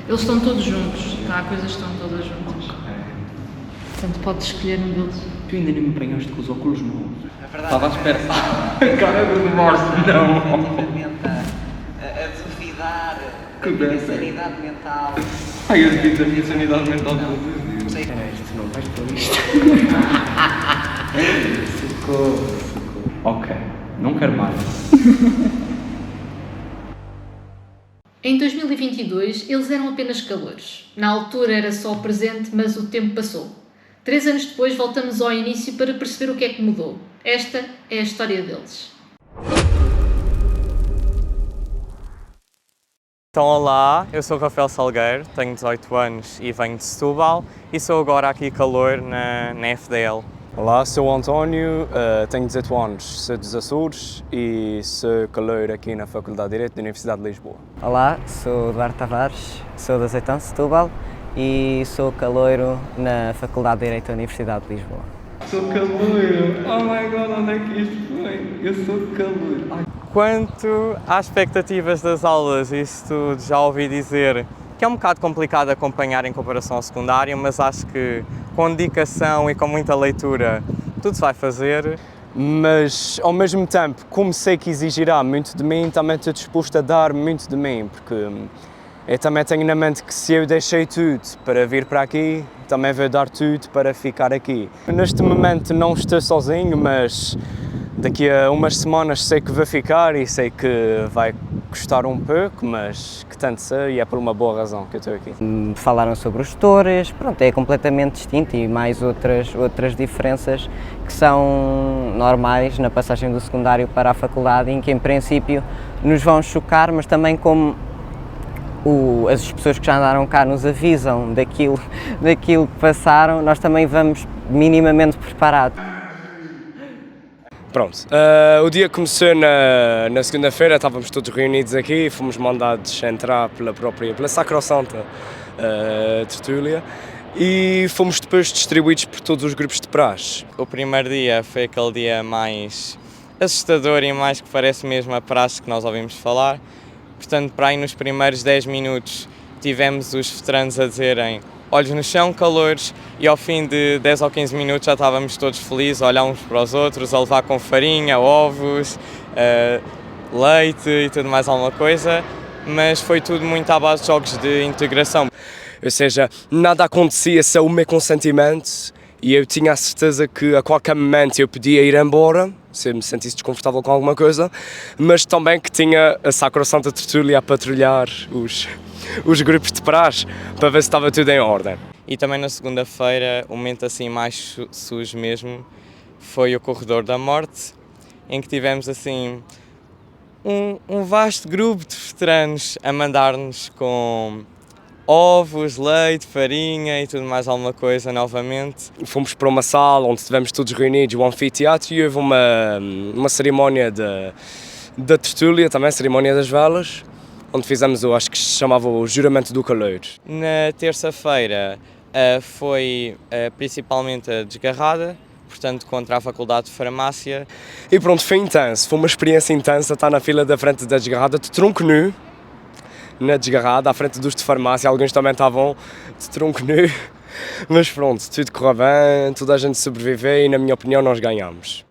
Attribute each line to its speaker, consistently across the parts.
Speaker 1: Eles estão todos juntos, tá? As coisas estão todas juntas. Portanto, podes escolher um deles.
Speaker 2: Tu ainda nem me apanhaste com os óculos novos.
Speaker 3: É verdade.
Speaker 2: Estava à espera. Cara do remorso, não.
Speaker 3: A duvidar
Speaker 2: Que
Speaker 3: da minha
Speaker 2: dessa.
Speaker 3: sanidade mental.
Speaker 2: Ai, eu devido a minha sanidade mental todos os dias.
Speaker 3: Sei.
Speaker 2: Tu não vais por isto. Socorro. Ok, não quero mais.
Speaker 1: Em 2022, eles eram apenas calores. Na altura era só o presente, mas o tempo passou. 3 anos depois, voltamos ao início para perceber o que é que mudou. Esta é a história deles.
Speaker 4: Então, olá, eu sou o Rafael Salgueiro, tenho 18 anos e venho de Setúbal e sou agora aqui calor na FDL.
Speaker 5: Olá, sou o António, tenho 18 anos, sou dos Açores e sou calor aqui na Faculdade de Direito da Universidade de Lisboa.
Speaker 6: Olá, sou Eduardo Tavares, sou de Azeitão, Setúbal e sou caloiro na Faculdade de Direito da Universidade de Lisboa.
Speaker 2: Sou caloiro. Oh my god, onde é que isto foi? Eu sou caloiro. Ai.
Speaker 4: Quanto às expectativas das aulas, isso tudo já ouvi dizer que é um bocado complicado acompanhar em comparação ao secundário, mas acho que com dedicação e com muita leitura tudo se vai fazer.
Speaker 5: Mas, ao mesmo tempo, como sei que exigirá muito de mim, também estou disposto a dar muito de mim, porque eu também tenho na mente que se eu deixei tudo para vir para aqui, também vou dar tudo para ficar aqui. Neste momento não estou sozinho, mas daqui a umas semanas sei que vou ficar e sei que vai custar um pouco, mas que tanto sei e é por uma boa razão que eu estou aqui.
Speaker 6: Falaram sobre os tutores, pronto, é completamente distinto e mais outras diferenças que são normais na passagem do secundário para a faculdade, em que em princípio nos vão chocar, mas também como as pessoas que já andaram cá nos avisam daquilo que passaram, nós também vamos minimamente preparados.
Speaker 5: Pronto, o dia começou na segunda-feira, estávamos todos reunidos aqui e fomos mandados entrar pela Sacrossanta Tertúlia e fomos depois distribuídos por todos os grupos de praxe.
Speaker 4: O primeiro dia foi aquele dia mais assustador e mais que parece mesmo a praxe que nós ouvimos falar. Portanto, para aí nos primeiros 10 minutos tivemos os veteranos a dizerem olhos no chão, calores, e ao fim de 10 ou 15 minutos já estávamos todos felizes a olhar uns para os outros, a levar com farinha, ovos, leite e tudo mais alguma coisa, mas foi tudo muito à base de jogos de integração.
Speaker 5: Ou seja, nada acontecia sem o meu consentimento e eu tinha a certeza que a qualquer momento eu podia ir embora, se eu me sentisse desconfortável com alguma coisa, mas também que tinha a Sacrossanta Tertúlia a patrulhar os grupos de praxe para ver se estava tudo em ordem.
Speaker 4: E também na segunda-feira, o momento assim mais sujo mesmo, foi o Corredor da Morte, em que tivemos assim um vasto grupo de veteranos a mandar-nos com ovos, leite, farinha e tudo mais alguma coisa novamente.
Speaker 5: Fomos para uma sala onde estivemos todos reunidos, o anfiteatro, e houve uma cerimónia da tertúlia, também a cerimónia das velas, onde fizemos, eu acho que se chamava o juramento do caloiro.
Speaker 4: Na terça-feira foi principalmente a desgarrada, portanto contra a Faculdade de Farmácia.
Speaker 5: E pronto, foi intenso, foi uma experiência intensa estar na fila da frente da desgarrada, de tronco nu, na desgarrada, à frente dos de farmácia, alguns também estavam de tronco nu, mas pronto, tudo correu bem, toda a gente sobreviveu e na minha opinião nós ganhamos.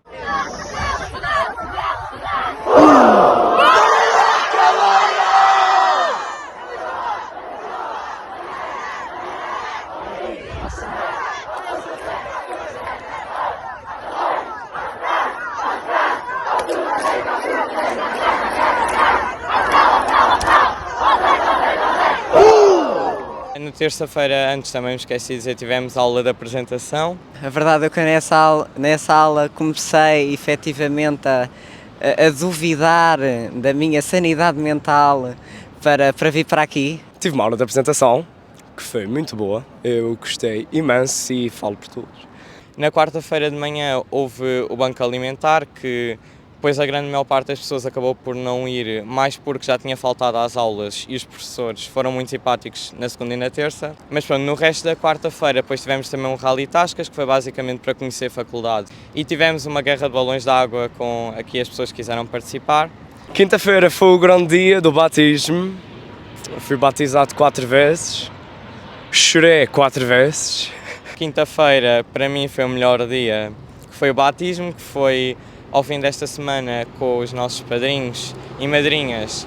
Speaker 4: Na terça-feira, antes também me esqueci de dizer, tivemos aula de apresentação.
Speaker 6: A verdade é que nessa aula comecei efetivamente a duvidar da minha sanidade mental para vir para aqui.
Speaker 5: Tive uma aula de apresentação, que foi muito boa, eu gostei imenso e falo por todos.
Speaker 4: Na quarta-feira de manhã houve o banco alimentar, que depois a grande maior parte das pessoas acabou por não ir, mais porque já tinha faltado às aulas e os professores foram muito simpáticos na segunda e na terça. Mas pronto, no resto da quarta-feira depois tivemos também um rally tascas, que foi basicamente para conhecer a faculdade. E tivemos uma guerra de balões de água com aqui as pessoas que quiseram participar.
Speaker 5: Quinta-feira foi o grande dia do batismo. Fui batizado 4 vezes, chorei 4 vezes.
Speaker 4: Quinta-feira, para mim, foi o melhor dia, que foi o batismo, que foi ao fim desta semana com os nossos padrinhos e madrinhas.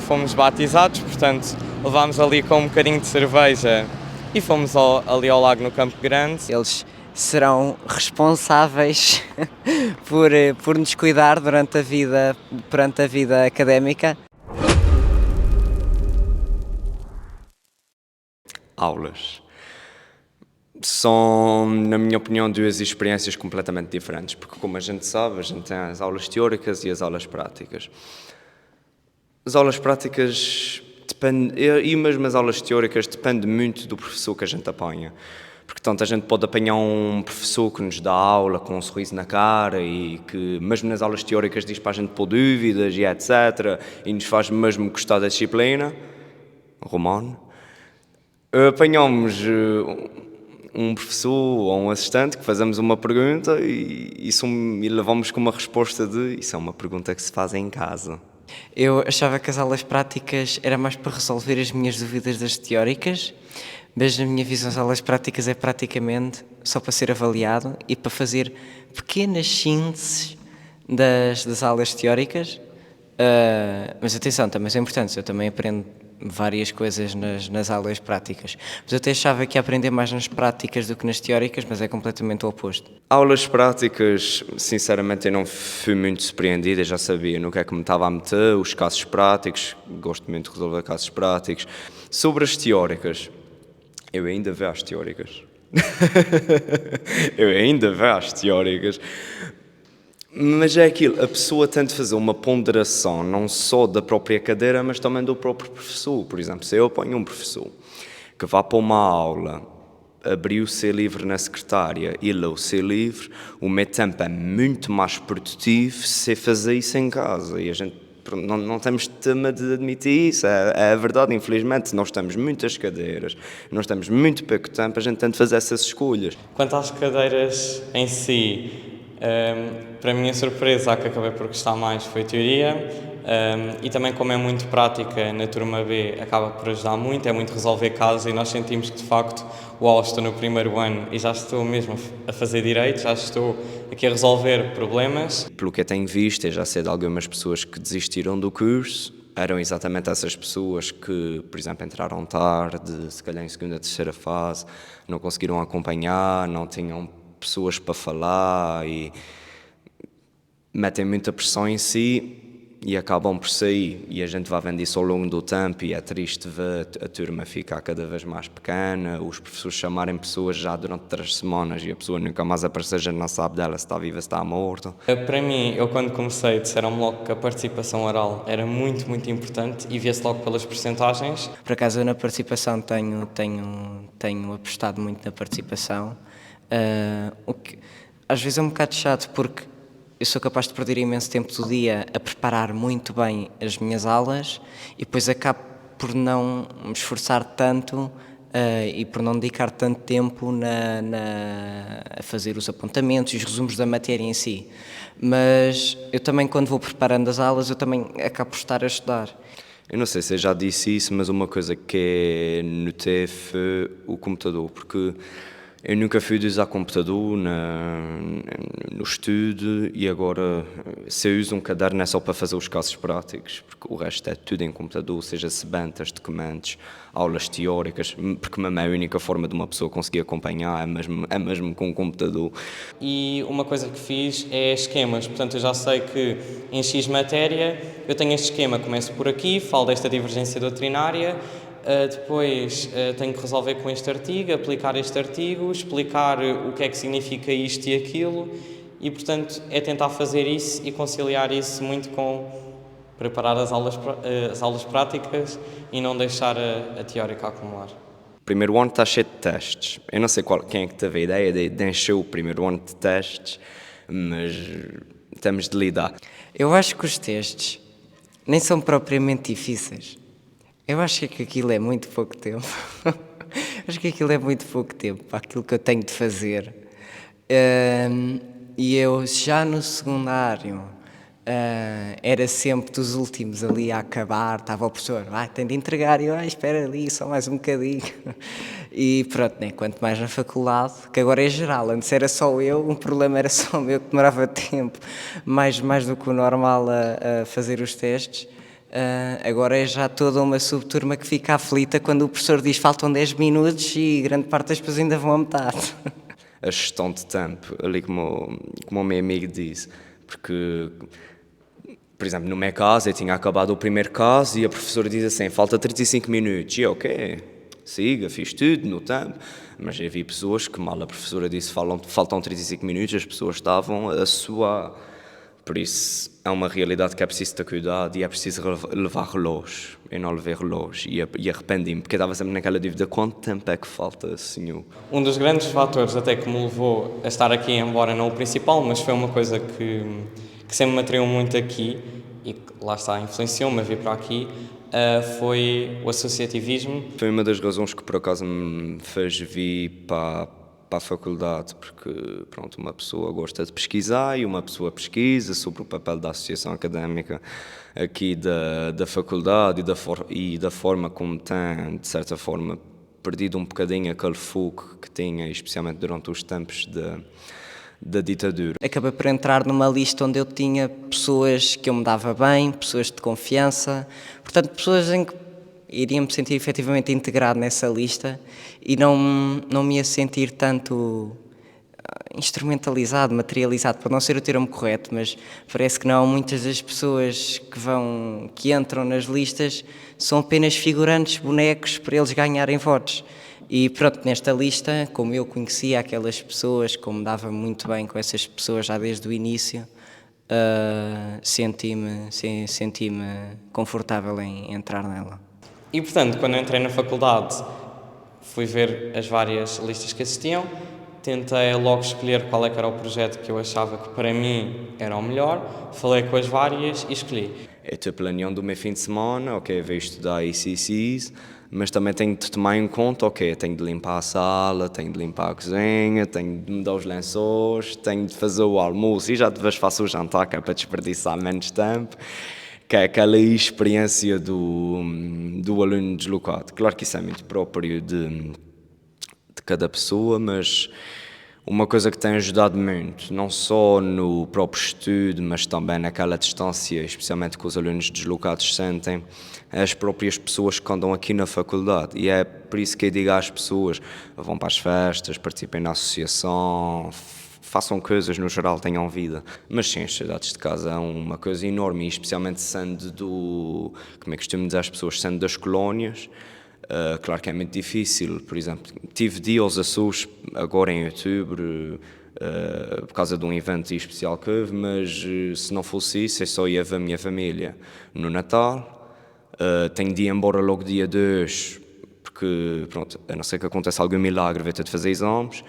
Speaker 4: Fomos batizados, portanto, levámos ali com um bocadinho de cerveja e fomos ali ao lago no Campo Grande.
Speaker 6: Eles serão responsáveis por nos cuidar durante a vida académica.
Speaker 5: Aulas. São, na minha opinião, duas experiências completamente diferentes, porque como a gente sabe, a gente tem as aulas teóricas e as aulas práticas. As aulas práticas dependem, e mesmo as aulas teóricas, depende muito do professor que a gente apanha. Porque tanto a gente pode apanhar um professor que nos dá aula com um sorriso na cara e que mesmo nas aulas teóricas diz para a gente pôr dúvidas e etc. e nos faz mesmo gostar da disciplina, Romano. Apanhamos um professor ou um assistente que fazemos uma pergunta e levamos com uma resposta de isso é uma pergunta que se faz em casa.
Speaker 6: Eu achava que as aulas práticas era mais para resolver as minhas dúvidas das teóricas, mas na minha visão as aulas práticas é praticamente só para ser avaliado e para fazer pequenas sínteses das aulas teóricas. Mas atenção, também são importantes, eu também aprendo várias coisas nas aulas práticas. Mas eu até achava que ia aprender mais nas práticas do que nas teóricas, mas é completamente o oposto.
Speaker 5: Aulas práticas, sinceramente, eu não fui muito surpreendido, eu já sabia no que é que me estava a meter, os casos práticos, gosto muito de resolver casos práticos. Sobre as teóricas, eu ainda vejo as teóricas. Eu ainda vejo as teóricas. Mas é aquilo, a pessoa tem de fazer uma ponderação não só da própria cadeira, mas também do próprio professor. Por exemplo, se eu apanho um professor que vá para uma aula, abrir o seu livro na secretária e lê o seu livro, o meu tempo é muito mais produtivo se fazer isso em casa. E a gente não temos tema de admitir isso, é a verdade, infelizmente. Nós temos muitas cadeiras, nós temos muito pouco tempo, a gente tem de fazer essas escolhas.
Speaker 4: Quanto às cadeiras em si, para a minha surpresa, a que acabei por gostar mais foi teoria, e também como é muito prática na turma B, acaba por ajudar muito, é muito resolver casos e nós sentimos que de facto, estou no primeiro ano e já estou mesmo a fazer direito, já estou aqui a resolver problemas.
Speaker 5: Pelo que eu tenho visto, eu já sei de algumas pessoas que desistiram do curso, eram exatamente essas pessoas que, por exemplo, entraram tarde, se calhar em segunda, terceira fase, não conseguiram acompanhar, não tinham pessoas para falar e metem muita pressão em si e acabam por sair. E a gente vai vendo isso ao longo do tempo e é triste ver a turma ficar cada vez mais pequena, os professores chamarem pessoas já durante 3 semanas e a pessoa nunca mais aparecer, a gente não sabe dela se está viva, se está morta.
Speaker 4: Para mim, eu quando comecei, disseram-me logo que a participação oral era muito, muito importante e via-se logo pelas percentagens.
Speaker 6: Por acaso eu na participação tenho apostado muito na participação. O que às vezes é um bocado chato porque eu sou capaz de perder imenso tempo do dia a preparar muito bem as minhas aulas e depois acabo por não me esforçar tanto e por não dedicar tanto tempo a fazer os apontamentos e os resumos da matéria em si. Mas eu também, quando vou preparando as aulas, eu também acabo por estar a estudar.
Speaker 5: Eu não sei se eu já disse isso, mas uma coisa que notei foi o computador, porque eu nunca fui de usar computador no estudo e agora se eu uso um caderno é só para fazer os casos práticos, porque o resto é tudo em computador, seja-se bantas, documentos, aulas teóricas, porque mesmo é a única forma de uma pessoa conseguir acompanhar, é mesmo com o computador.
Speaker 4: E uma coisa que fiz é esquemas, portanto eu já sei que em X matéria eu tenho este esquema, começo por aqui, falo desta divergência doutrinária, depois tenho que resolver com este artigo, aplicar este artigo, explicar o que é que significa isto e aquilo e, portanto, é tentar fazer isso e conciliar isso muito com preparar as aulas práticas e não deixar a teórica acumular.
Speaker 5: O primeiro ano está cheio de testes. Eu não sei quem é que teve a ideia de encher o primeiro ano de testes, mas temos de lidar.
Speaker 6: Eu acho que os testes nem são propriamente difíceis. Eu acho que aquilo é muito pouco tempo. Acho que aquilo é muito pouco tempo para aquilo que eu tenho de fazer. E eu já no secundário era sempre dos últimos ali a acabar, estava o professor, tem de entregar, e eu, espera ali, só mais um bocadinho. E pronto, né, quanto mais na faculdade, que agora é geral, antes era só eu, o problema era só o meu, que demorava tempo, mais do que o normal a fazer os testes. Agora é já toda uma subturma que fica aflita quando o professor diz faltam 10 minutos e grande parte das pessoas ainda vão a metade.
Speaker 5: A gestão de tempo, ali como o meu amigo disse, porque, por exemplo, no meu caso, eu tinha acabado o primeiro caso e a professora diz assim, falta 35 minutos, e eu, ok, siga, fiz tudo no tempo, mas eu vi pessoas que mal a professora disse faltam 35 minutos, as pessoas estavam a suar, por isso é uma realidade que é preciso ter cuidado e é preciso levar relógio, eu não levei relógio e arrependi-me, porque eu estava sempre naquela dúvida, quanto tempo é que falta, senhor?
Speaker 4: Um dos grandes fatores até que me levou a estar aqui, embora não o principal, mas foi uma coisa que sempre me atraiu muito aqui e que, lá está, influenciou-me a vir para aqui, foi o associativismo.
Speaker 5: Foi uma das razões que por acaso me fez vir para a faculdade, porque pronto, uma pessoa gosta de pesquisar e uma pessoa pesquisa sobre o papel da associação académica aqui da faculdade e da forma como tem, de certa forma, perdido um bocadinho aquele fogo que tinha, especialmente durante os tempos da ditadura.
Speaker 6: Acabei por entrar numa lista onde eu tinha pessoas que eu me dava bem, pessoas de confiança, portanto, pessoas em que iria me sentir efetivamente integrado nessa lista e não me ia sentir tanto instrumentalizado, materializado, para não ser o termo correto, mas parece que não. Muitas das pessoas que entram nas listas são apenas figurantes, bonecos, para eles ganharem votos. E pronto, nesta lista, como eu conhecia aquelas pessoas, como me dava muito bem com essas pessoas já desde o início, senti-me confortável em entrar nela.
Speaker 4: E, portanto, quando eu entrei na faculdade, fui ver as várias listas que existiam, tentei logo escolher qual é que era o projeto que eu achava que para mim era o melhor, falei com as várias e escolhi.
Speaker 5: Eu estou planeando o meu fim de semana, ok, veio estudar ICCs, mas também tenho de tomar em conta, ok, tenho de limpar a sala, tenho de limpar a cozinha, tenho de mudar os lençóis, tenho de fazer o almoço e já de vez faço o jantar, que é para desperdiçar menos tempo. Que é aquela experiência do aluno deslocado. Claro que isso é muito próprio de cada pessoa, mas uma coisa que tem ajudado muito, não só no próprio estudo, mas também naquela distância, especialmente que os alunos deslocados sentem, é as próprias pessoas que andam aqui na faculdade. E é por isso que eu digo às pessoas, vão para as festas, participem na associação, façam coisas, no geral tenham vida. Mas sim, as saudades de casa é uma coisa enorme, e especialmente sendo como é que costumo dizer às pessoas, sendo das colónias, claro que é muito difícil. Por exemplo, tive de ir aos Açores agora em outubro, por causa de um evento especial que houve, mas se não fosse isso, eu só ia ver a minha família no Natal. Tenho de ir embora logo dia 2, porque, pronto, a não ser que aconteça algum milagre, vou ter de fazer exames.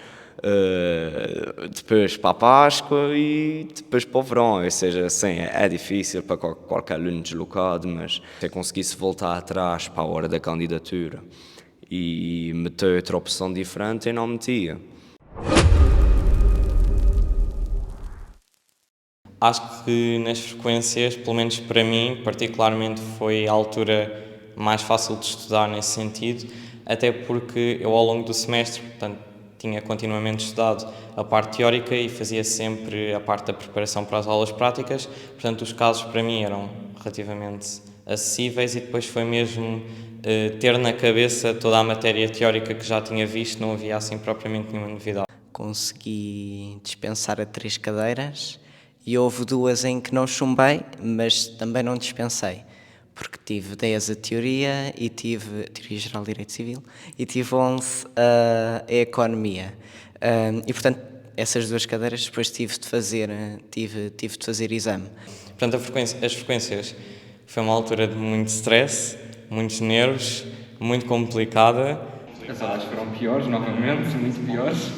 Speaker 5: Depois para a Páscoa e depois para o verão, ou seja, assim, é difícil para qualquer aluno deslocado, mas se eu conseguisse voltar atrás para a hora da candidatura e meter outra opção diferente, eu não metia.
Speaker 4: Acho que nas frequências, pelo menos para mim, particularmente, foi a altura mais fácil de estudar nesse sentido, até porque eu ao longo do semestre, portanto, tinha continuamente estudado a parte teórica e fazia sempre a parte da preparação para as aulas práticas, portanto os casos para mim eram relativamente acessíveis e depois foi mesmo ter na cabeça toda a matéria teórica que já tinha visto, não havia assim propriamente nenhuma novidade.
Speaker 6: Consegui dispensar a 3 cadeiras e houve 2 em que não chumbei, mas também não dispensei, porque tive 10 a teoria e tive teoria geral de direito civil e tive 11 a economia. E portanto essas 2 cadeiras depois tive de fazer exame.
Speaker 4: Portanto as frequências foi uma altura de muito stress, muitos nervos, muito complicada.
Speaker 2: As aulas foram piores, novamente, muito piores.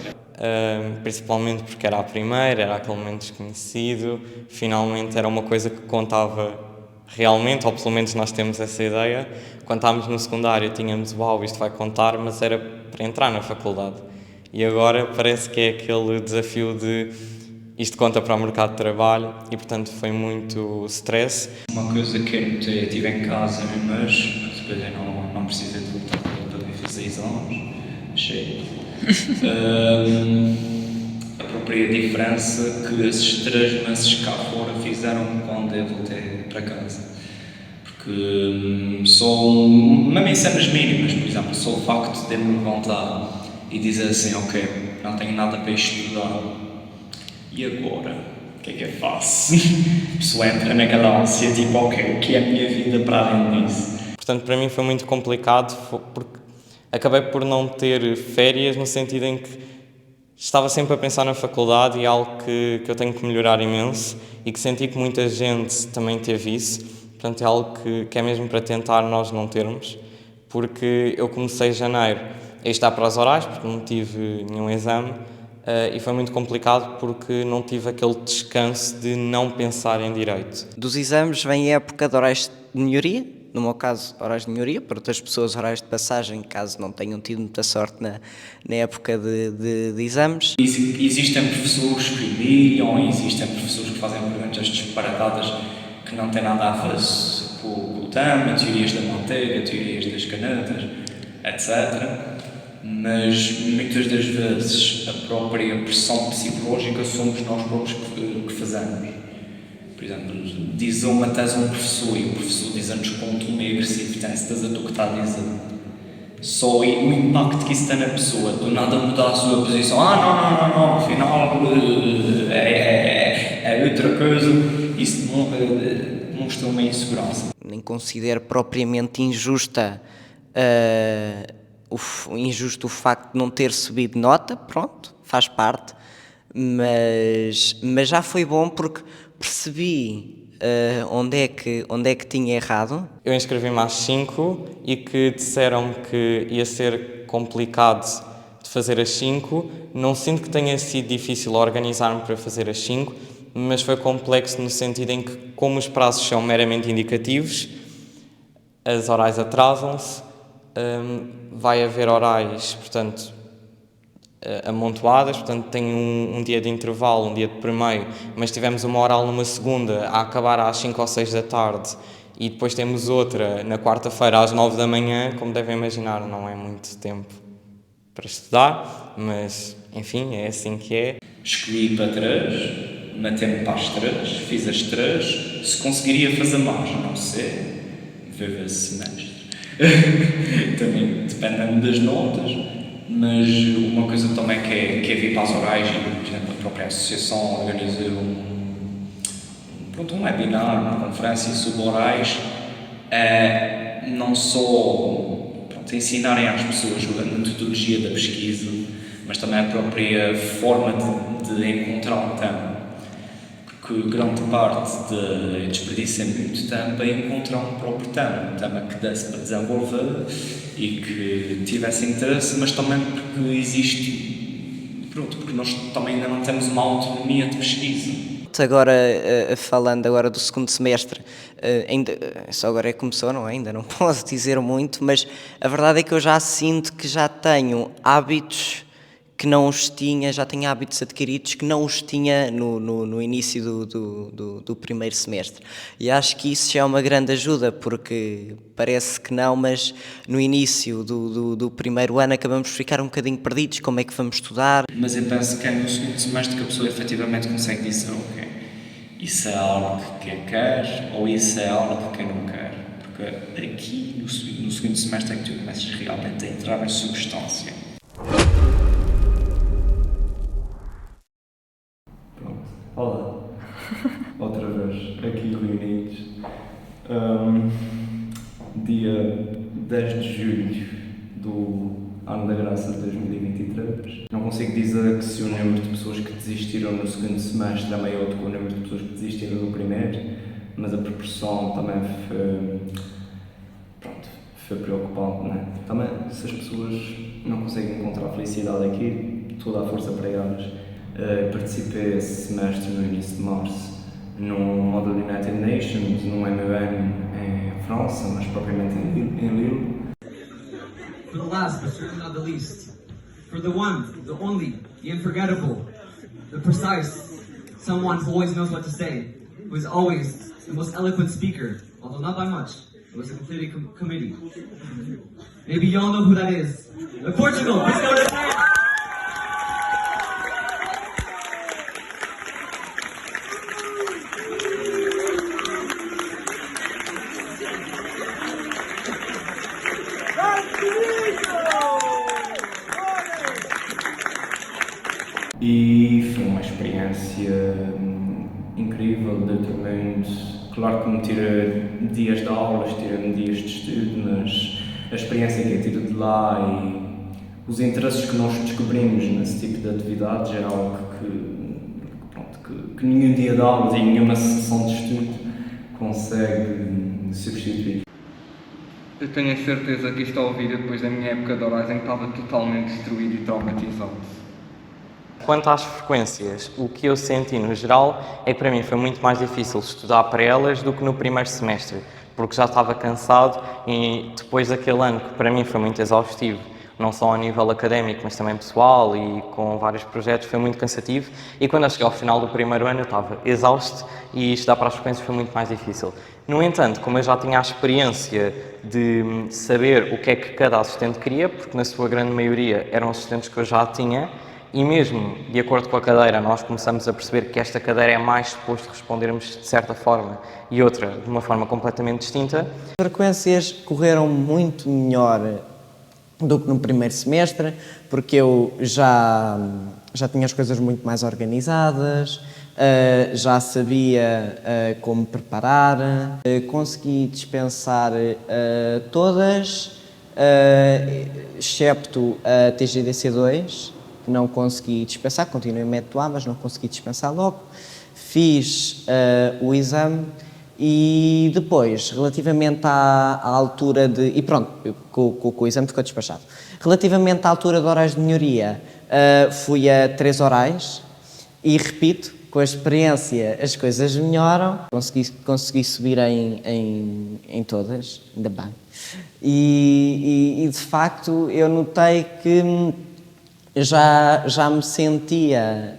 Speaker 4: Principalmente porque era a primeira, era aquele momento desconhecido, finalmente era uma coisa que contava realmente, ou pelo menos nós temos essa ideia. Quando estávamos no secundário tínhamos, isto vai contar, mas era para entrar na faculdade. E agora parece que é aquele desafio de isto conta para o mercado de trabalho e, portanto, foi muito stress.
Speaker 2: Uma coisa que eu notei, eu estive em casa, mas depois eu não precisei de voltar para ver 6 anos, cheio. A própria diferença que esses 3 meses cá fora fizeram quando eu voltei para casa. Porque mesmo em cenas mínimas, por exemplo, só o facto de me levantar e dizer assim, ok, não tenho nada para estudar, e agora? O que é que eu faço? A pessoa entra naquela ânsia, tipo, ok, o que é a minha vida para além disso?
Speaker 4: Portanto, para mim foi muito complicado, porque acabei por não ter férias, no sentido em que estava sempre a pensar na faculdade e algo que eu tenho que melhorar imenso e que senti que muita gente também teve isso. Portanto, é algo que é mesmo para tentar nós não termos, porque eu comecei em janeiro a estar para as orais, porque não tive nenhum exame, e foi muito complicado porque não tive aquele descanso de não pensar em direito.
Speaker 6: Dos exames vem a época de orais de melhoria, no meu caso orais de melhoria, para outras pessoas orais de passagem, caso não tenham tido muita sorte na época de exames.
Speaker 2: Existem professores que humilham, existem professores que fazem perguntas disparatadas que não têm nada a ver com o tema, teorias da manteiga, teorias das canetas, etc. Mas muitas das vezes a própria pressão psicológica somos nós próprios que fazemos. Por exemplo, diz uma tese a um professor e o professor diz-nos com um tom meio agressivo, tem certeza do que está a dizer. Só o impacto que isso tem na pessoa, do nada mudar a sua posição, não, afinal é outra coisa, isso demonstra uma insegurança.
Speaker 6: Nem considero propriamente injusto o facto de não ter subido nota, pronto, faz parte, mas já foi bom porque percebi onde é que tinha errado.
Speaker 4: Eu inscrevi-me às 5 e que disseram que ia ser complicado de fazer às 5. Não sinto que tenha sido difícil organizar-me para fazer às 5, mas foi complexo no sentido em que, como os prazos são meramente indicativos, as orais atrasam-se, vai haver orais, portanto, amontoadas, portanto tem um dia de intervalo, um dia de primeiro, mas tivemos uma oral numa segunda a acabar às 5 ou 6 da tarde e depois temos outra na quarta-feira às 9 da manhã, como devem imaginar, não é muito tempo para estudar, mas enfim, é assim que é.
Speaker 2: Escolhi para 3, matei-me para as 3, fiz as 3, se conseguiria fazer mais, não sei, ver esse semestre. Também dependendo das notas, mas uma coisa também que é vir para as orais, e, por exemplo, a própria associação organiza um webinar, uma conferência sobre orais, não só ensinarem às pessoas a metodologia da pesquisa, mas também a própria forma de encontrar um tema. Que grande parte desperdiça muito tempo em encontrar um próprio tema, um tema que desse para desenvolver e que tivesse interesse, mas também porque existe, porque nós também ainda não temos uma autonomia de pesquisa.
Speaker 6: Agora, falando agora do segundo semestre, só agora começou, não é? Ainda não posso dizer muito, mas a verdade é que eu já sinto que já tenho hábitos que não os tinha, já tenho hábitos adquiridos que não os tinha no início do primeiro semestre. E acho que isso já é uma grande ajuda, porque parece que não, mas no início do primeiro ano acabamos de ficar um bocadinho perdidos, como é que vamos estudar.
Speaker 2: Mas eu penso que é no segundo semestre que a pessoa efetivamente consegue dizer, ok, isso é algo que eu quero ou isso é algo que eu não quero. Porque aqui no segundo semestre é que tu começas realmente a entrar em substância. Olá, outra vez aqui reunidos, dia 10 de julho do ano da graça de 2023. Não consigo dizer que se o número de pessoas que desistiram no segundo semestre é maior do que o número de pessoas que desistiram no primeiro, mas a proporção também foi preocupante, não é? Também, se as pessoas não conseguem encontrar felicidade aqui, toda a força para elas. Participei esse semestre no início de março num Model United Nations, num MUN em França, mas propriamente em Lille.
Speaker 7: For the last, but certainly not the least, for the one, the only, the unforgettable, the precise, someone who always knows what to say, who is always the most eloquent speaker, although not by much. It was a completely committee. Maybe y'all know who that is. Portugal, please go to the stage.
Speaker 2: E foi uma experiência incrível, deprimente. Claro que me tira dias de aulas, tira-me dias de estudo, mas a experiência que eu tiro de lá e os interesses que nós descobrimos nesse tipo de atividades é algo que nenhum dia de aulas e nenhuma sessão de estudo consegue substituir.
Speaker 8: Eu tenho a certeza que isto ao ouvir depois da minha época de orais em que estava totalmente destruído e traumatizado.
Speaker 4: Quanto às frequências, o que eu senti no geral é que para mim foi muito mais difícil estudar para elas do que no primeiro semestre, porque já estava cansado e depois daquele ano que para mim foi muito exaustivo, não só a nível académico, mas também pessoal e com vários projetos, foi muito cansativo. E quando eu cheguei ao final do primeiro ano eu estava exausto e estudar para as frequências foi muito mais difícil. No entanto, como eu já tinha a experiência de saber o que é que cada assistente queria, porque na sua grande maioria eram assistentes que eu já tinha, e mesmo de acordo com a cadeira, nós começamos a perceber que esta cadeira é mais suposto respondermos de certa forma e outra de uma forma completamente distinta.
Speaker 6: As frequências correram muito melhor do que no primeiro semestre, porque eu já tinha as coisas muito mais organizadas, já sabia como preparar, consegui dispensar todas, excepto a TGDC2, que não consegui dispensar, continuei em método A, mas não consegui dispensar logo. Fiz o exame e depois, relativamente à altura de... E pronto, com o exame ficou despachado. Relativamente à altura de orais de melhoria, fui a 3 orais e, repito, com a experiência as coisas melhoram. Consegui subir em todas, ainda bem. E de facto eu notei que já me sentia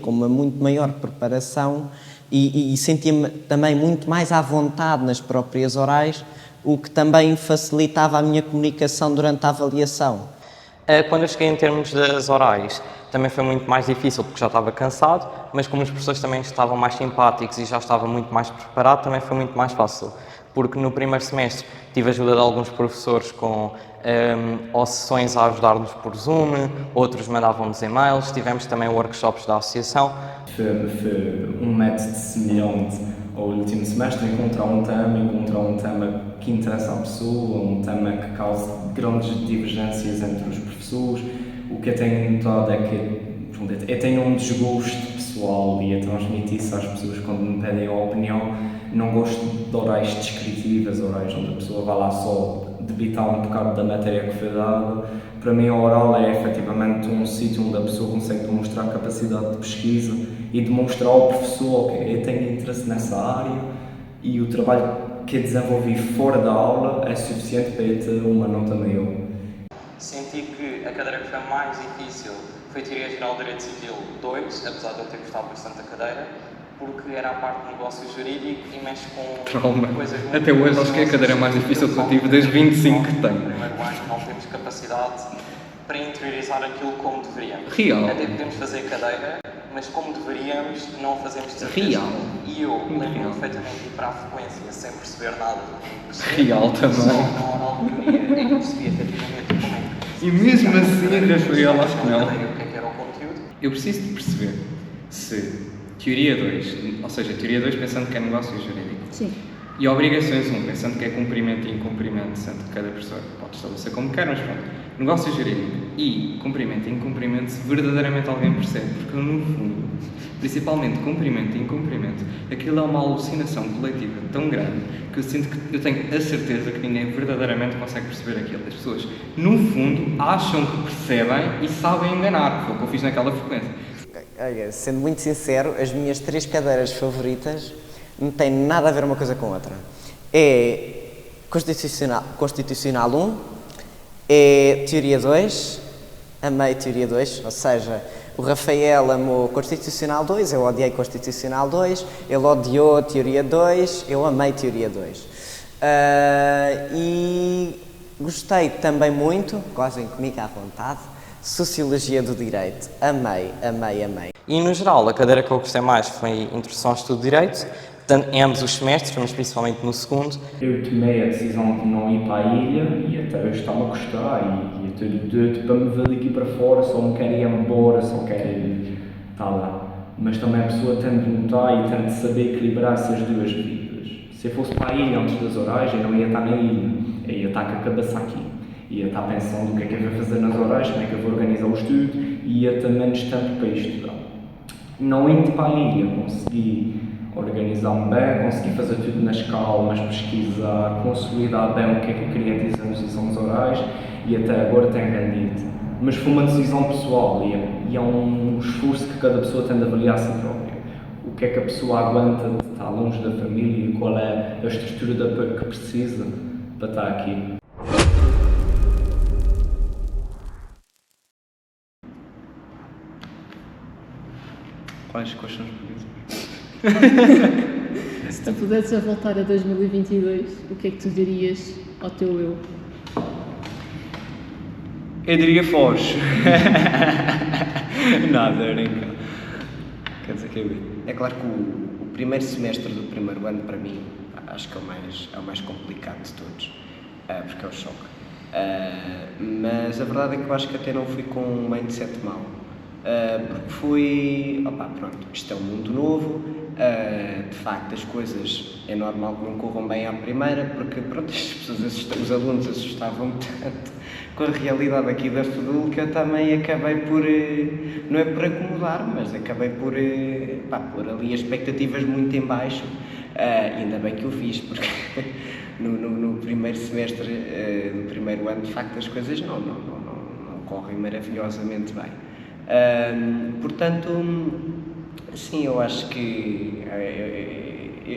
Speaker 6: com uma muito maior preparação e sentia-me também muito mais à vontade nas próprias orais, o que também facilitava a minha comunicação durante a avaliação.
Speaker 4: Quando eu cheguei em termos das orais, também foi muito mais difícil porque já estava cansado, mas como os professores também estavam mais simpáticos e já estava muito mais preparado, também foi muito mais fácil. Porque no primeiro semestre tive a ajuda de alguns professores com ou sessões a ajudar-nos por Zoom, outros mandavam-nos e-mails, tivemos também workshops da associação.
Speaker 2: Foi um método semelhante ao último semestre, encontrar um tema que interessa à pessoa, um tema que cause grandes divergências entre os professores. O que eu tenho notado é que eu tenho um desgosto pessoal e a transmitir isso às pessoas quando me pedem a opinião. Não gosto de orais descritivas, orais onde a pessoa vai lá só debitar um bocado da matéria que foi dada. Para mim, a oral é efetivamente um sítio onde a pessoa consegue demonstrar capacidade de pesquisa e demonstrar ao professor que eu tenho interesse nessa área e o trabalho que eu desenvolvi fora da aula é suficiente para eu ter uma nota maior.
Speaker 4: Senti que a cadeira que foi mais difícil foi Teoria Geral de Direito Civil 2, apesar de eu ter gostado bastante da cadeira, porque era a parte do negócio jurídico e mexe com coisas muito...
Speaker 8: Até hoje acho que é a cadeira mais difícil que eu tive desde 25 que tenho.
Speaker 4: No primeiro ano não temos capacidade para interiorizar aquilo como deveríamos.
Speaker 8: Real.
Speaker 4: Até podemos fazer cadeira, mas como deveríamos não fazemos de certeza.
Speaker 8: Real.
Speaker 4: E eu lembro-me perfeitamente de ir para a frequência sem perceber nada do que percebi.
Speaker 8: Real também.
Speaker 4: Só na oral de teoria é que percebi efetivamente como é que...
Speaker 8: E mesmo assim, Rafael, acho que não.
Speaker 4: O que é que era o conteúdo?
Speaker 8: Eu preciso de perceber se Teoria 2, ou seja, Teoria 2 pensando que é negócio jurídico.
Speaker 1: Sim.
Speaker 8: E Obrigações 1, pensando que é cumprimento e incumprimento, sendo que cada professor pode estabelecer como quer, mas pronto. Negócio jurídico e cumprimento e incumprimento, se verdadeiramente alguém percebe, porque no fundo, principalmente cumprimento e incumprimento, aquilo é uma alucinação coletiva tão grande que eu sinto que eu tenho a certeza que ninguém verdadeiramente consegue perceber aquilo. As pessoas, no fundo, acham que percebem e sabem enganar, que foi o que eu fiz naquela frequência.
Speaker 6: Olha, sendo muito sincero, as minhas 3 cadeiras favoritas não têm nada a ver uma coisa com a outra. É Constitucional 1, é Teoria 2, amei Teoria 2, ou seja, O Rafael amou Constitucional 2, eu odiei Constitucional 2, ele odiou Teoria 2, eu amei Teoria 2. E gostei também muito, gozem comigo à vontade, Sociologia do Direito. Amei.
Speaker 4: E no geral, a cadeira que eu gostei mais foi Introdução ao Estudo de Direito, tanto em ambos os semestres, mas principalmente no segundo.
Speaker 2: Eu tomei a decisão de não ir para a ilha e até hoje está-me a gostar e estou doido para me ver daqui para fora, só me quero ir embora, só quero estar lá. Mas também a pessoa tem de notar e tem de saber equilibrar essas duas vidas. Se eu fosse para a ilha antes das orais, eu não ia estar na ilha, eu ia estar com a cabeça aqui. Ia estar pensando o que é que eu vou fazer nas orais, como é que eu vou organizar o estudo e ia ter menos tempo para estudar. Não indo para a ilha, consegui organizar-me bem, consegui fazer tudo nas calmas, pesquisar, consolidar bem o que é que eu queria dizer nos exames orais e até agora tem rendido. Mas foi uma decisão pessoal e é um esforço que cada pessoa tem de avaliar a si própria. O que é que a pessoa aguenta de estar longe da família e qual é a estrutura de apoio que precisa para estar aqui.
Speaker 8: Quais são as perguntas?
Speaker 1: Se tu pudesses voltar a 2022, o que é que tu dirias ao teu eu?
Speaker 8: Eu diria foge. Nada, brinca. Quer dizer que
Speaker 9: é claro que o primeiro semestre do primeiro ano, para mim, acho que é o mais complicado de todos, porque é o choque. Mas a verdade é que eu acho que até não fui com um mindset mau. Porque fui, pronto, isto é um mundo novo, de facto as coisas é normal que não corram bem à primeira, porque pronto, os alunos assustavam tanto com a realidade aqui da FEDUL que eu também acabei por, não é por acomodar, mas acabei por pôr ali as expectativas muito em baixo, ainda bem que o fiz, porque no primeiro semestre do primeiro ano de facto as coisas não correm maravilhosamente bem. Portanto, sim, eu acho que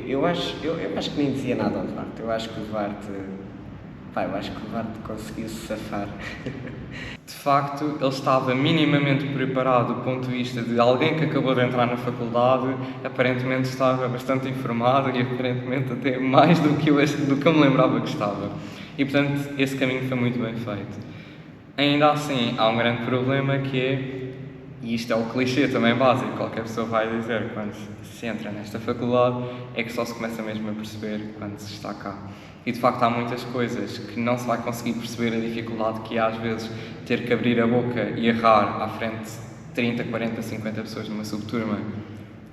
Speaker 9: eu acho que nem dizia nada ao Duarte. Eu acho que o Duarte conseguiu se safar.
Speaker 8: de facto ele estava minimamente preparado do ponto de vista de alguém que acabou de entrar na faculdade, aparentemente estava bastante informado e aparentemente até mais do que eu me lembrava que estava. E portanto esse caminho foi muito bem feito. Ainda assim há um grande problema que é, e isto é o clichê também básico, qualquer pessoa vai dizer quando se entra nesta faculdade, é que só se começa mesmo a perceber quando se está cá. E de facto há muitas coisas que não se vai conseguir perceber a dificuldade que é às vezes ter que abrir a boca e errar à frente de 30, 40, 50 pessoas numa subturma.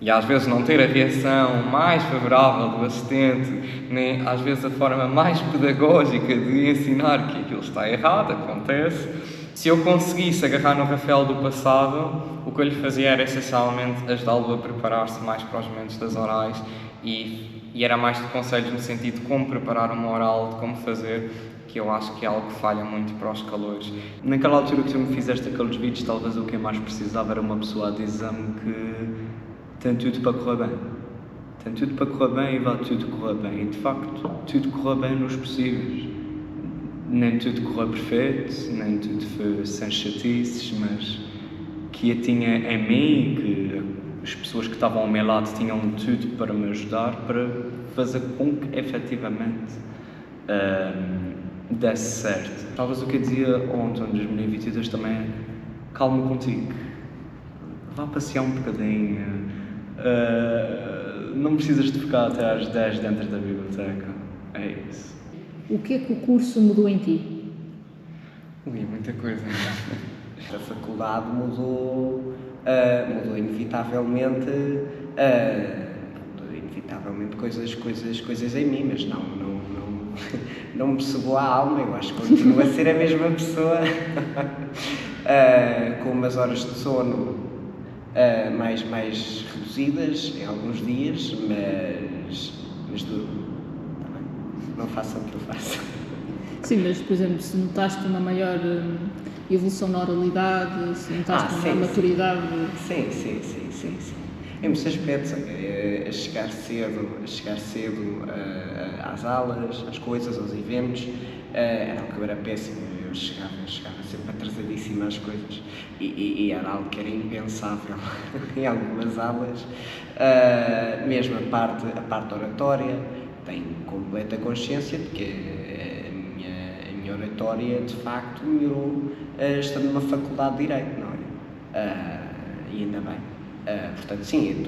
Speaker 8: E às vezes não ter a reação mais favorável do assistente, nem às vezes a forma mais pedagógica de ensinar que aquilo está errado, acontece. Se eu conseguisse agarrar no Rafael do passado, o que eu lhe fazia era essencialmente ajudá-lo a preparar-se mais para os momentos das orais e era mais de conselhos no sentido de como preparar uma oral, de como fazer, que eu acho que é algo que falha muito para os calores.
Speaker 10: Naquela altura que tu me fizeste aqueles vídeos, talvez o que eu mais precisava era uma pessoa de exame que tem tudo para correr bem. Tem tudo para correr bem e vai tudo correr bem. E de facto, tudo correr bem nos possíveis. Nem tudo correu perfeito, nem tudo foi sem chatices, mas que eu tinha em mim, que as pessoas que estavam ao meu lado tinham tudo para me ajudar, para fazer com que efetivamente desse certo. Talvez o que eu dizia ontem, em 2022, também é calma contigo, vá passear um bocadinho, não precisas de ficar até às 10 dentro da biblioteca, é isso.
Speaker 1: O que é que o curso mudou em ti?
Speaker 8: Muita coisa.
Speaker 9: A faculdade mudou inevitavelmente coisas em mim, mas não me sugou a alma. Eu acho que continuo a ser a mesma pessoa, com umas horas de sono mais reduzidas em alguns dias, mas durmo. Não façam o que eu faço.
Speaker 1: Sim, mas, por exemplo, se notaste uma maior evolução na oralidade, se notaste uma maior maturidade...
Speaker 9: Sim. Em muitos aspectos, a chegar cedo às aulas, às coisas, aos eventos, era o que eu era péssimo. Eu chegava sempre atrasadíssimo às coisas. e era algo que era impensável em algumas aulas. Mesmo a parte oratória, tenho completa consciência de que a minha oratória de facto melhorou estando numa faculdade de Direito, não é? E ainda bem. Portanto, sim,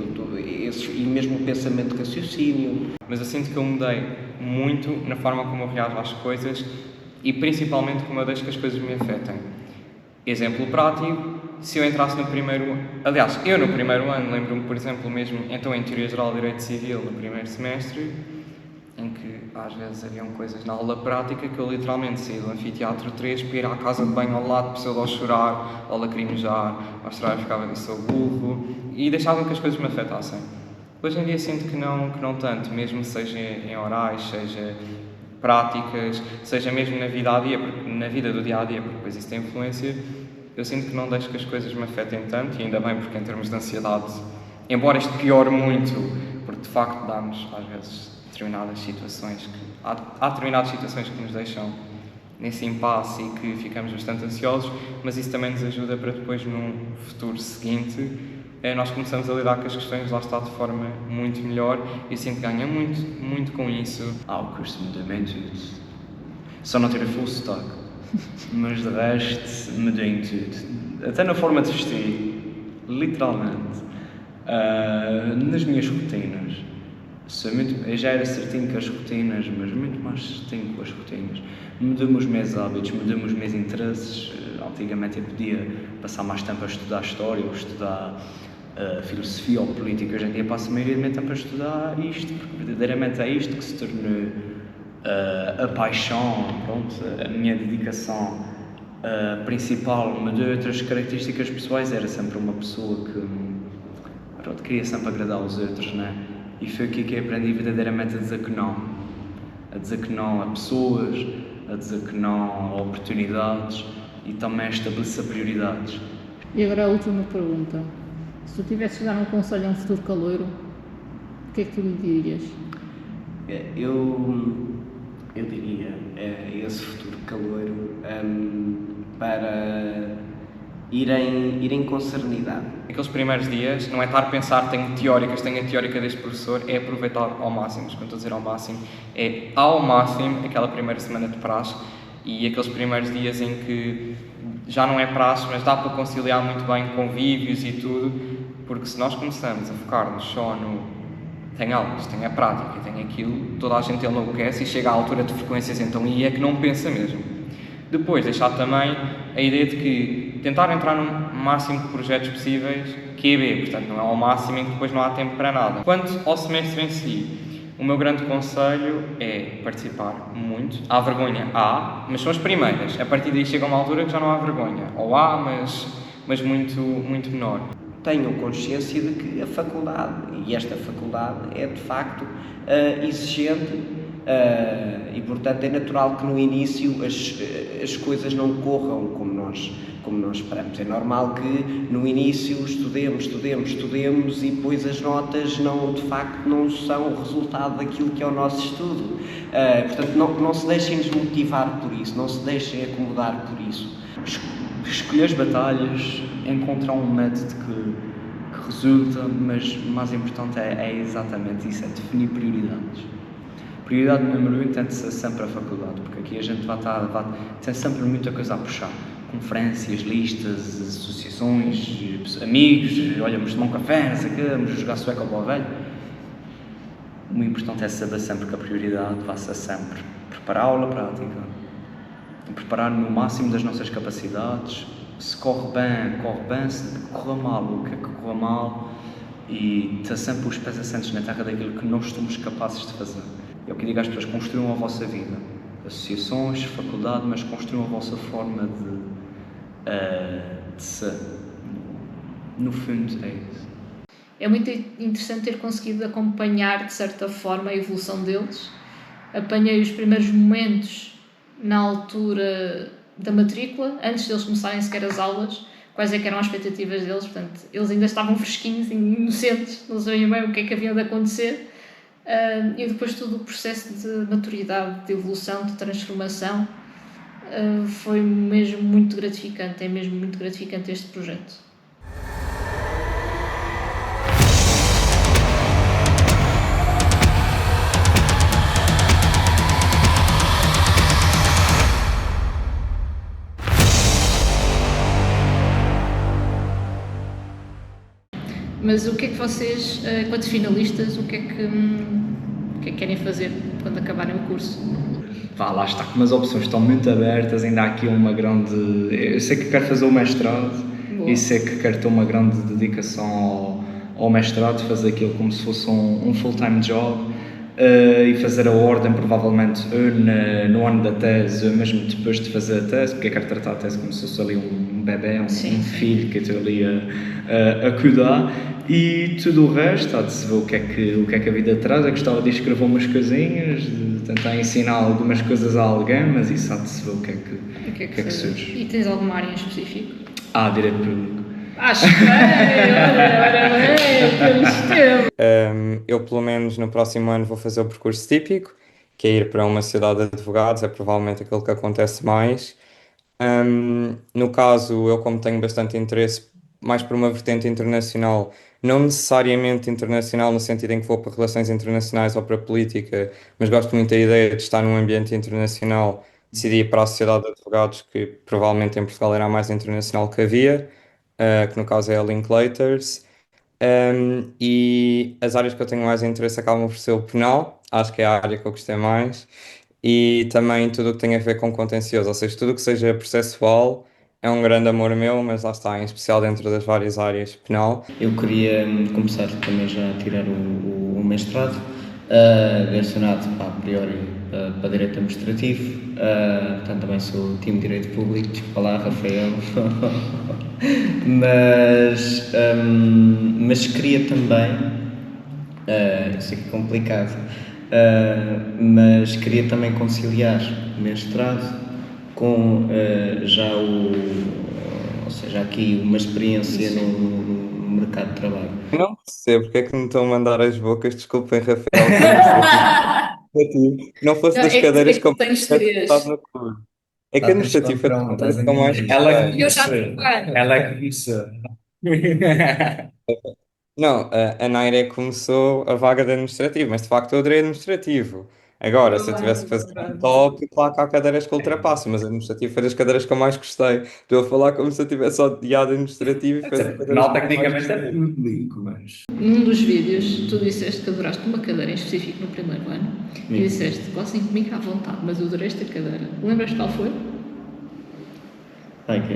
Speaker 9: e mesmo o pensamento de raciocínio.
Speaker 8: Mas eu sinto que eu mudei muito na forma como eu reajo às coisas e principalmente como eu deixo que as coisas me afetem. Exemplo prático, se eu entrasse no primeiro... Aliás, eu no primeiro ano lembro-me, por exemplo, mesmo então em Teoria Geral de Direito Civil, no primeiro semestre, em que às vezes haviam coisas na aula prática que eu literalmente saí do anfiteatro 3 para ir à casa de banho ao lado, pseudo chorar, ou lacrimejar, ou chorar e ficava sou burro, e deixava que as coisas me afetassem. Hoje em dia sinto que não tanto, mesmo seja em orais, seja práticas, seja mesmo na vida do dia-a-dia, porque depois isso tem influência, eu sinto que não deixo que as coisas me afetem tanto, e ainda bem, porque em termos de ansiedade, embora isto piore muito, porque de facto dá-nos às vezes determinadas situações, há determinadas situações que nos deixam nesse impasse e que ficamos bastante ansiosos, mas isso também nos ajuda para depois, num futuro seguinte, nós começamos a lidar com as questões, lá está, de forma muito melhor, e sinto que ganha muito, muito com isso.
Speaker 10: O curso mudou bem tudo. Só não ter a full stock, mas de resto mudou em tudo. Até na forma de vestir, literalmente. Nas minhas rotinas. Eu já era certinho com as rotinas, mas muito mais certinho com as rotinas. Mudamos os meus hábitos, mudamos os meus interesses. Antigamente eu podia passar mais tempo a estudar História ou estudar filosofia ou política. Hoje em dia passo a maioria do meu tempo a estudar isto, porque verdadeiramente é isto que se tornou a paixão, pronto, a minha dedicação principal. Mudou outras características pessoais, era sempre uma pessoa que queria sempre agradar aos outros, né? E foi aqui que eu aprendi verdadeiramente a dizer que não. A dizer que não a pessoas, a dizer que não a oportunidades e também a estabelecer prioridades.
Speaker 1: E agora a última pergunta. Se tu tivesses de dar um conselho a um futuro caloiro, o que é que tu lhe dirias?
Speaker 9: Eu diria a esse futuro caloiro para irem com serenidade.
Speaker 8: Aqueles primeiros dias, não é estar a pensar, tenho a teórica deste professor, é aproveitar ao máximo. Quando estou a dizer ao máximo, é ao máximo aquela primeira semana de praxe e aqueles primeiros dias em que já não é praxe, mas dá para conciliar muito bem convívios e tudo, porque se nós começamos a focar-nos só no tem aulas, tem a prática, tem aquilo, toda a gente enlouquece e chega à altura de frequências, então aí é que não pensa mesmo. Depois, deixar também a ideia de que tentar entrar no máximo de projetos possíveis, QB, portanto não é ao máximo em que depois não há tempo para nada. Quanto ao semestre em si, o meu grande conselho é participar muito. Há vergonha? Há, mas são as primeiras. A partir daí chega uma altura que já não há vergonha. Ou há, mas muito, muito menor.
Speaker 9: Tenham consciência de que a faculdade, e esta faculdade, é de facto exigente e, portanto, é natural que no início as coisas não corram como nós esperamos. É normal que no início estudemos e depois as notas de facto não são o resultado daquilo que é o nosso estudo. Portanto, não se deixem desmotivar por isso, não se deixem acomodar por isso.
Speaker 10: Escolher as batalhas, encontrar um método que resulta, mas o mais importante é exatamente isso, é definir prioridades. Prioridade número 1 tem de ser sempre a faculdade, porque aqui a gente tem sempre muita coisa a puxar. Conferências, listas, associações, amigos, olha, vamos tomar um café, não sei o quê, vamos jogar sueca ao boa velho. O importante é saber sempre que a prioridade vai ser sempre preparar a aula prática, preparar no máximo das nossas capacidades. Se corre bem, se corre mal, o que é que corre mal, e ter sempre os pés assentes na terra daquilo que nós somos capazes de fazer. É o que digo às pessoas: construam a vossa vida, associações, faculdade, mas construam a vossa forma de ser. No fundo é isso.
Speaker 1: É muito interessante ter conseguido acompanhar de certa forma a evolução deles. Apanhei os primeiros momentos na altura da matrícula, antes deles começarem sequer as aulas, quais é que eram as expectativas deles. Portanto, eles ainda estavam fresquinhos e inocentes, não sabiam bem o que é que havia de acontecer, e depois todo o processo de maturidade, de evolução, de transformação, foi mesmo muito gratificante, é mesmo muito gratificante este projeto. Mas o que é que vocês, enquanto finalistas, o que é que querem fazer quando acabarem o curso?
Speaker 10: Vá, lá está, como as opções estão muito abertas, ainda há aqui uma grande... Eu sei que quero fazer o mestrado.
Speaker 1: Boa.
Speaker 10: E sei que quero ter uma grande dedicação ao mestrado, fazer aquilo como se fosse um full-time job, e fazer a ordem provavelmente no ano da tese, mesmo depois de fazer a tese, porque eu quero tratar a tese como se fosse ali um bebê, um filho que eu estou ali a cuidar. E tudo o resto, há de se ver o que é que a vida traz. Eu gostava de escrever umas coisinhas, de tentar ensinar algumas coisas a alguém, mas isso há de se ver o que é que surge.
Speaker 1: E tens alguma área em específico?
Speaker 10: Direito público.
Speaker 1: Acho que ora bem, temos tempo.
Speaker 4: Eu, pelo menos, no próximo ano vou fazer o percurso típico, que é ir para uma cidade de advogados, é provavelmente aquilo que acontece mais. No caso, eu como tenho bastante interesse mais por uma vertente internacional, não necessariamente internacional no sentido em que vou para relações internacionais ou para política, mas gosto muito da ideia de estar num ambiente internacional, decidi ir para a sociedade de advogados, que provavelmente em Portugal era a mais internacional que havia, que no caso é a Linklaters. E as áreas que eu tenho mais interesse acabam por ser o penal, acho que é a área que eu gostei mais, e também tudo o que tem a ver com contencioso, ou seja, tudo o que seja processual é um grande amor meu, mas lá está, em especial dentro das várias áreas penal.
Speaker 11: Eu queria começar também já a tirar o mestrado, direcionado a priori para Direito Administrativo, portanto também sou time de Direito Público, desculpa lá, Rafael. Mas queria também, eu sei que é complicado, mas queria também conciliar o mestrado com ou seja, aqui uma experiência no mercado de trabalho.
Speaker 4: Eu não percebo porque é que me estão a mandar as bocas, desculpem, Rafael. Não fosse das cadeiras que eu
Speaker 1: tens três.
Speaker 4: no curso. É que administrativo é das cadeiras que eu mais
Speaker 2: Ela é que começou.
Speaker 4: Não, a Naira começou a vaga de administrativo, mas de facto eu adorei administrativo. Agora, se eu tivesse que fazer um top, claro que há cadeiras que ultrapassam, mas administrativo foi das cadeiras que eu mais gostei. Estou a falar como se eu tivesse odiado administrativo e foi das cadeiras
Speaker 2: Não,
Speaker 4: que eu mais
Speaker 2: tecnicamente é
Speaker 4: gostei.
Speaker 2: público, mas...
Speaker 1: Num dos vídeos, tu disseste que adoraste uma cadeira em específico no primeiro ano e disseste, gostem comigo à vontade, mas eu adorei esta cadeira. Lembras qual foi?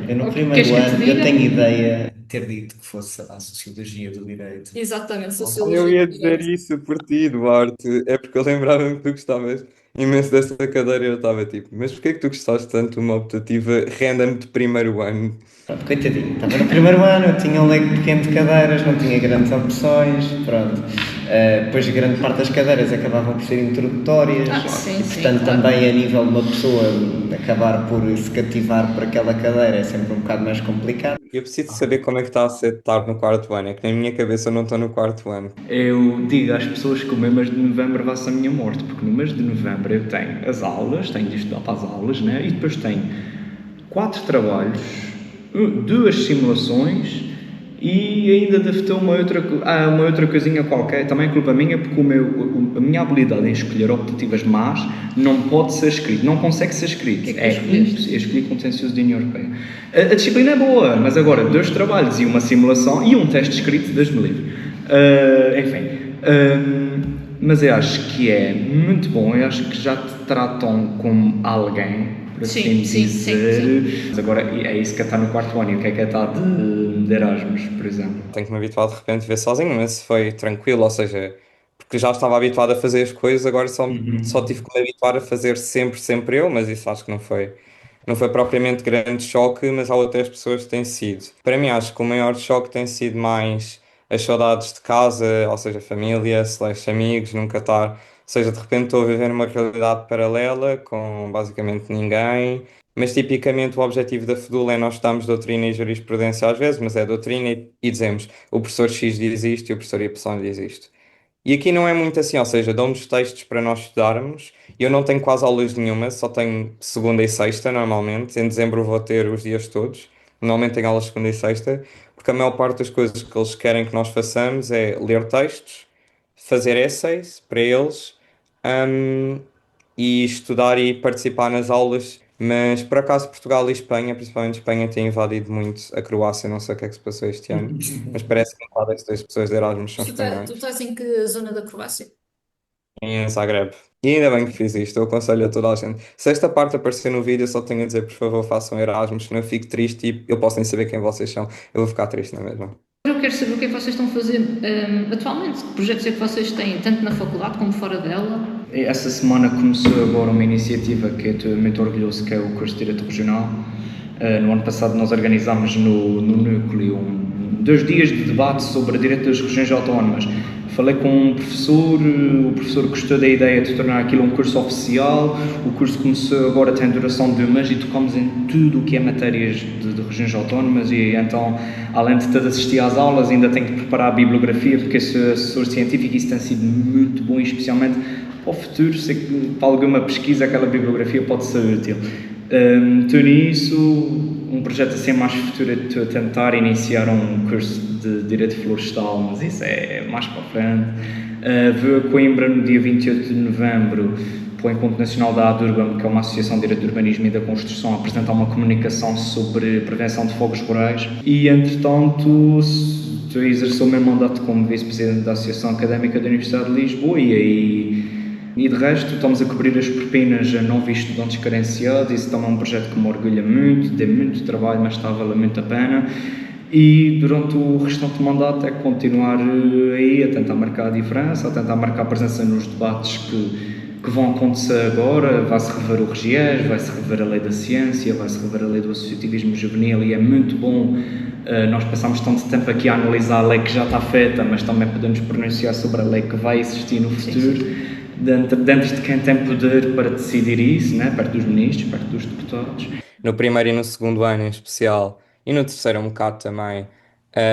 Speaker 11: Eu no
Speaker 1: Queres
Speaker 11: primeiro
Speaker 1: que eu te
Speaker 11: ano
Speaker 1: diga?
Speaker 11: eu tenho ideia.
Speaker 2: Ter dito que fosse a Sociologia do Direito.
Speaker 1: Exatamente,
Speaker 4: Eu ia dizer isso por ti, Duarte, é porque eu lembrava-me que tu gostavas imenso dessa cadeira e eu estava tipo, mas porquê é que tu gostaste tanto de uma optativa random de primeiro ano?
Speaker 11: Pronto, coitadinho, estava no primeiro ano, eu tinha um leque pequeno de cadeiras, não tinha grandes opções, pronto. Depois grande parte das cadeiras acabavam por ser introdutórias,
Speaker 1: sim,
Speaker 11: e portanto
Speaker 1: claro.
Speaker 11: também a nível de uma pessoa acabar por se cativar por aquela cadeira é sempre um bocado mais complicado.
Speaker 4: Eu preciso saber como é que está a ser estar no quarto ano, é que na minha cabeça eu não estou no quarto ano.
Speaker 10: Eu digo às pessoas que o meu mês de novembro vai ser a minha morte, porque no mês de novembro eu tenho as aulas, tenho de estudar para as aulas, né? E depois tenho 4 trabalhos, 2 simulações e ainda devo ter uma outra coisinha qualquer, também é culpa minha, porque a minha habilidade em escolher optativas más não pode ser escrito, não consegue ser escrito. Eu escolhi contencioso de União Europeia. A disciplina é boa, mas agora 2 trabalhos e uma simulação e um teste escrito, Deus-me livre. Mas eu acho que é muito bom, eu acho que já te tratam como alguém, por assim dizer. Mas agora é isso que está no quarto ano, e o que é está de Erasmus, por exemplo?
Speaker 4: Tenho que me habituar de repente a ver sozinho, mas foi tranquilo, ou seja, porque já estava habituado a fazer as coisas, agora só tive que me habituar a fazer sempre eu, mas isso acho que não foi propriamente grande choque, mas há outras pessoas que têm sido. Para mim, acho que o maior choque tem sido mais as saudades de casa, ou seja, família, / amigos, nunca estar. Ou seja, de repente estou a viver numa realidade paralela com basicamente ninguém. Mas tipicamente o objetivo da FEDUL é nós estudarmos doutrina e jurisprudência às vezes, mas é doutrina e dizemos o professor X diz isto e o professor Y diz isto. E aqui não é muito assim, ou seja, dão-nos textos para nós estudarmos. Eu não tenho quase aulas nenhuma, só tenho segunda e sexta normalmente. Em dezembro vou ter os dias todos. Normalmente tenho aulas segunda e sexta, porque a maior parte das coisas que eles querem que nós façamos é ler textos, fazer essays para eles, hum, e estudar e participar nas aulas. Mas por acaso Portugal e Espanha, principalmente Espanha, têm invadido muito a Croácia. Não sei o que é que se passou este ano, mas parece que metade das pessoas de Erasmus são espanhóis.
Speaker 1: Tu estás em que zona da Croácia?
Speaker 4: Em Zagreb. E ainda bem que fiz isto, eu aconselho a toda a gente. Se esta parte aparecer no vídeo, só tenho a dizer, por favor, façam Erasmus, senão eu fico triste e eu posso nem saber quem vocês são. Eu vou ficar triste, não é mesmo?
Speaker 1: Eu quero saber o que é que vocês estão a fazer atualmente, que projetos é que vocês têm, tanto na faculdade como fora dela.
Speaker 8: Essa semana começou agora uma iniciativa que eu estou muito orgulhoso, que é o curso de Direito Regional. No ano passado nós organizámos no Núcleo 2 dias de debate sobre direito das regiões autónomas. Falei com um professor, o professor gostou da ideia de tornar aquilo um curso oficial. O curso começou agora, tem duração de 1 mês e tocamos em tudo o que é matérias de regiões autónomas e então, além de ter de assistir às aulas, ainda tenho que preparar a bibliografia, porque sou assessor científico e isso tem sido muito bom, especialmente para o futuro. Sei que para alguma pesquisa aquela bibliografia pode ser útil. Estou nisso, um projeto assim mais futuro, estou a tentar iniciar um curso de Direito Florestal, mas isso é mais para a frente. Vou a Coimbra no dia 28 de novembro para o Encontro Nacional da ADURBAM, que é uma associação de Direito do Urbanismo e da Construção, a apresentar uma comunicação sobre prevenção de fogos rurais. E, entretanto, estou a exercer o meu mandato como vice-presidente da Associação Académica da Universidade de Lisboa e de resto, estamos a cobrir as propinas a novos estudantes carenciados. Isso também é um projeto que me orgulha muito, deu muito trabalho, mas está a valer muito a pena. E durante o restante do mandato é continuar aí a tentar marcar a diferença, a tentar marcar a presença nos debates que vão acontecer agora. Vai-se rever o RGES, vai-se rever a lei da ciência, vai-se rever a lei do associativismo juvenil e é muito bom. Nós passamos tanto tempo aqui a analisar a lei que já está feita, mas também podemos pronunciar sobre a lei que vai existir no futuro. Sim. Dentro de quem tem poder para decidir isso, né? Perto dos ministros, perto dos deputados.
Speaker 4: No primeiro e no segundo ano em especial, e no terceiro um bocado também,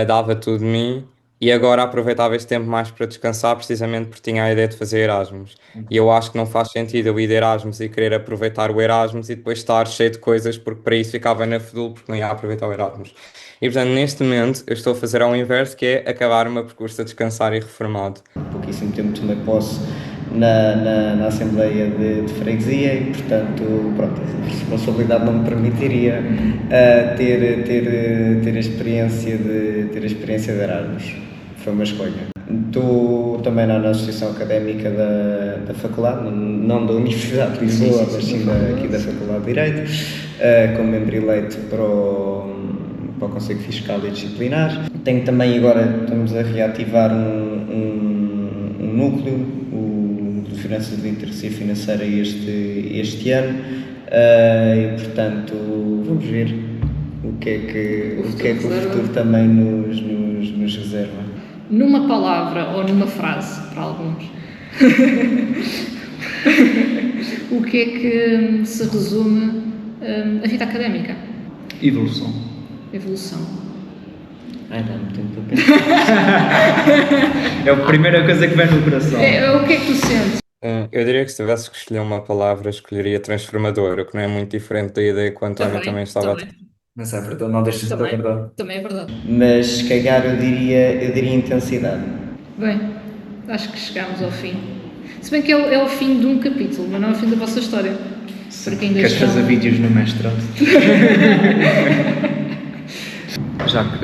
Speaker 4: dava tudo de mim e agora aproveitava este tempo mais para descansar, precisamente porque tinha a ideia de fazer Erasmus. E eu acho que não faz sentido eu ir de Erasmus e querer aproveitar o Erasmus e depois estar cheio de coisas, porque para isso ficava na FEDUL, porque não ia aproveitar o Erasmus. E portanto, neste momento, eu estou a fazer ao inverso, que é acabar o meu percurso a descansar e reformado.
Speaker 11: Pouquíssimo tempo tomei posse na Assembleia de Freguesia e, portanto, pronto, a responsabilidade não me permitiria ter a experiência de Erasmus. Foi uma escolha. Estou também na Associação Académica da Faculdade, não da Universidade de Lisboa, mas sim aqui da Faculdade de Direito, como membro eleito para o Conselho Fiscal e Disciplinar. Tenho também agora, estamos a reativar um núcleo, de Finanças de Literacia Financeira este ano e, portanto, vamos ver o que é que o futuro também nos reserva.
Speaker 1: Numa palavra ou numa frase, para alguns, o que é que se resume a vida académica?
Speaker 8: Evolução.
Speaker 11: Dá-me tempo para pensar.
Speaker 8: É a primeira coisa que vem no coração.
Speaker 1: O que é que tu sentes?
Speaker 4: Eu diria que se tivesse que escolher uma palavra, escolheria transformador, o que não é muito diferente da ideia que o António também estava a ter.
Speaker 10: Mas é verdade, não deixas de ser verdade.
Speaker 1: Também é verdade.
Speaker 11: Mas se calhar eu diria intensidade.
Speaker 1: Bem, acho que chegámos ao fim. Se bem que é o fim de um capítulo, mas não é o fim da vossa história. Porque ainda
Speaker 8: Queres fazer vídeos no mestrado?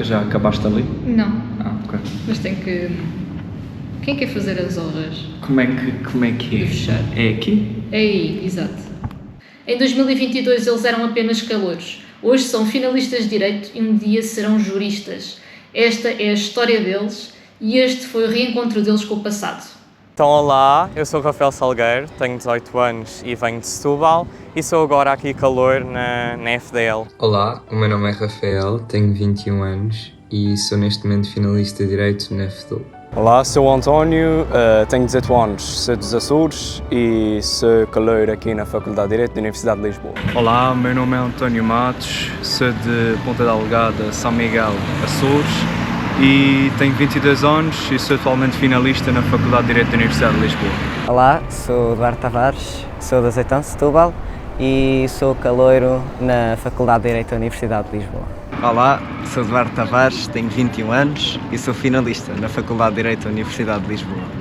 Speaker 8: Já acabaste ali?
Speaker 1: Não.
Speaker 8: Ok.
Speaker 1: Mas tem que... Quem quer fazer as honras?
Speaker 8: Como é que é?
Speaker 1: De fechar.
Speaker 8: É aqui?
Speaker 1: É aí, exato. Em 2022 eles eram apenas calouros. Hoje são finalistas de Direito e um dia serão juristas. Esta é a história deles e este foi o reencontro deles com o passado.
Speaker 4: Então olá, eu sou o Rafael Salgueiro, tenho 18 anos e venho de Setúbal e sou agora aqui calouro na FDL.
Speaker 12: Olá, o meu nome é Rafael, tenho 21 anos e sou neste momento finalista de Direito na FEDUL.
Speaker 5: Olá, sou o António, tenho 18 anos, sou dos Açores e sou calouro aqui na Faculdade de Direito da Universidade de Lisboa.
Speaker 8: Olá, meu nome é António Matos, sou de Ponta Delgada, São Miguel, Açores
Speaker 5: e tenho 22 anos e sou atualmente finalista na Faculdade de Direito da Universidade de Lisboa.
Speaker 6: Olá, sou Eduardo Tavares, sou de Azeitão, Setúbal e sou caloiro na Faculdade de Direito da Universidade de Lisboa.
Speaker 13: Olá, sou Eduardo Tavares, tenho 21 anos e sou finalista na Faculdade de Direito da Universidade de Lisboa.